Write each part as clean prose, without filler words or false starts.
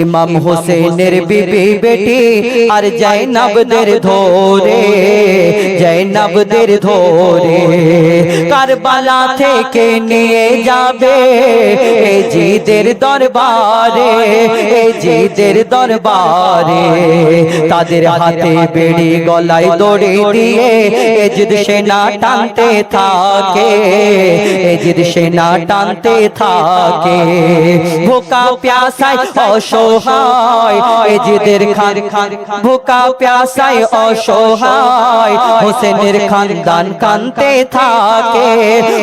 ইমাম হোসেনের বিবি বেটি আর জয়নবদের ধরে, জয়নবদের ধরে কারবালা থেকে নিয়ে যাবে এজিদের দরবারে, এজিদের দরবারে। তাদের হাতে বেড়ি গলায় দড়ি দিয়ে এজিদ সেনা টানতে থাকে, এজিদ সেনা টানতে থাকে। ভুকা প্যাসায় অসহায় এজিদের খান, ভুকা প্যাসায় অসহায় হোসেনের খানদান কানতে থাকে,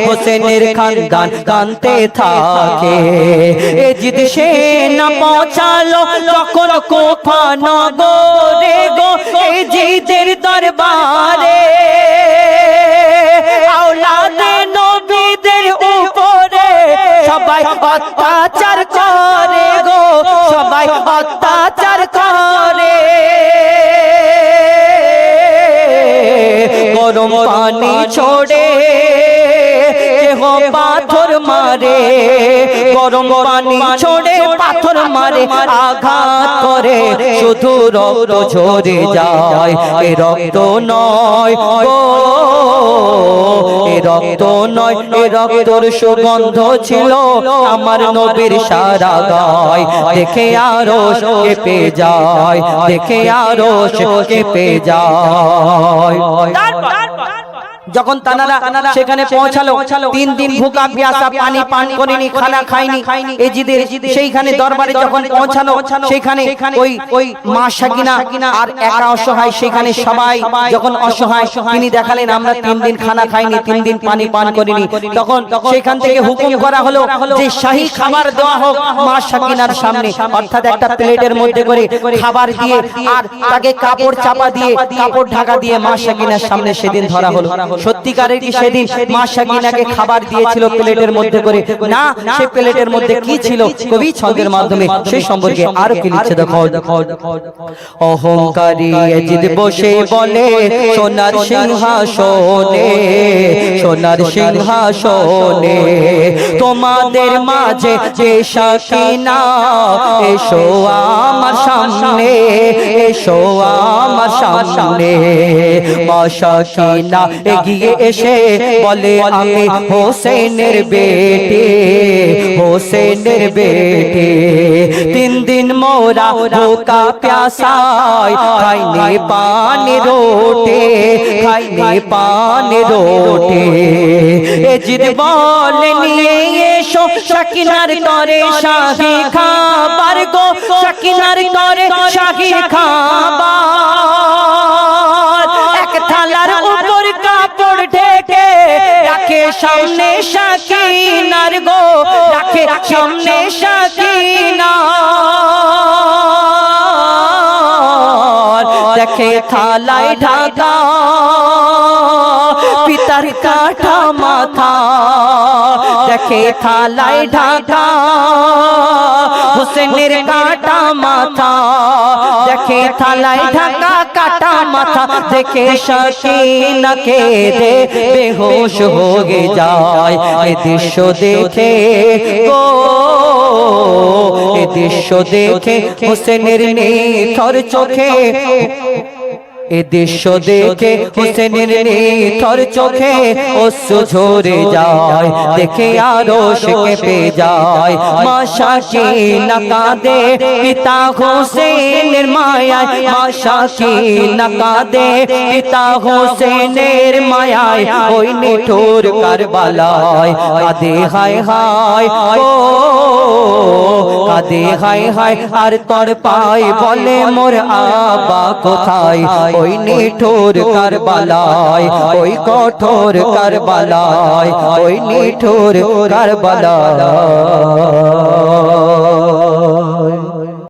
হোসেনের খানদান কানতে থাকে। এজিদ সেনা পৌঁছালো যখন কুফা নগরে গো এজিদের দরবারে, আওলাদে নবীদের উপরে সবাই অত্যাচার করে গো, সবাই অত্যাচার করে। গরম পানি ছোড়ে কেহ পাথর মারে, গরম পানি ছোড়ে পাথর মারে, আঘাত করে শুধু রক্ত ঝরে যায়। এ রক্ত নয় গো, এ রক্ত নয়, এ রক্তর সুগন্ধ ছিল আমার নবীর সারা গায়। দেখে আরশ কেঁপে যায়, দেখে আরশ কেঁপে যায়। যখন তানারা সেখানে পৌঁছালো, 3 দিন ভুকা প্যাসা, পানি পান করেনি, খানা খায়নি এজিদের সেইখানে দরবারে যখন পৌঁছানো, সেখানে ওই মা সাকিনা আর একা অসহায়, সেখানে সবাই যখন অসহায় তিনি দেখালেন আমরা 3 দিন খানা খাইনি, 3 দিন পানি পান করিনি। তখন সেখান থেকে হুকুম করা হলো যে শাহী খাবার দেওয়া হোক মা সাকিনার সামনে, অর্থাৎ একটা প্লেটের মধ্যে করে খাবার দিয়ে আর তাকে কাপড় চাপা দিয়ে, কাপড় ঢাকা দিয়ে মা সাকিনার সামনে সেদিন ধরা হলো। সত্যিকারের কি সেদিন মা সাকিনাকে খাবার দিয়েছিল প্লেটের মধ্যে করে? না, সে প্লেটের মধ্যে কি ছিল কবি ছন্দের মাধ্যমে সেই সম্পর্কে আরো কি লিখছে দেখো। অহংকারী এজিদ বসে বলে সোনার সিংহাসনে, সোনার সিংহাসনে তোমাদের মাঝে যে সাকিনা এসো আমার সামনে, এসো আমার সামনে। মা সাকিনা এগিয়ে এসে বলে আমি হোসেনের বেটি, হোসেনের বেটি। 3 দিন মোরা ভুকা প্যাসায় খাইনি পানি রোটি, খাইনি পানি রোটি। এজিদ বলে নিয়ে এসো সাকিনার তরে শাহী খাবার গো, সাকিনার তরে শাহী খাবার। এক থালার উপর কাপড় ঢেকে রাখে সামনে সাকিনার গো, রাখে সামনে সাকিনার। দেখে থালায় ঢাকা পিতার কাটা মাথা, দেখে থালায় ঢাকা হোসেনের কাটা মাথা, দেখে থালায় ঢাকা কাটা মাথা। দেখে সাকিনা কেঁদে বেहोश হয়ে যায়। এ দৃশ্য দেখে গো, এ দৃশ্য দেখে হোসেনের নিথর চোখে, এ দৃশ্য দেখে হোসেনের নিথর চোখে অশ্রু ঝরে যায়। দেখে আরশ কেঁপে যায়। মা সাকিনা কাঁদে পিতা হোসেনের মায়ায়, মা সাকিনা কাঁদে পিতা হোসেনের মায়ায়। ওই নিঠুর কারবালায় কাঁদে হায় হায় ও, কাঁদে হায় হায় আর তর পায় বলে মোর আবা কোথায়। ওই নিঠুর কারবালায়, ওই কঠোর কারবালায়, ওই নিঠুর কারবালায়।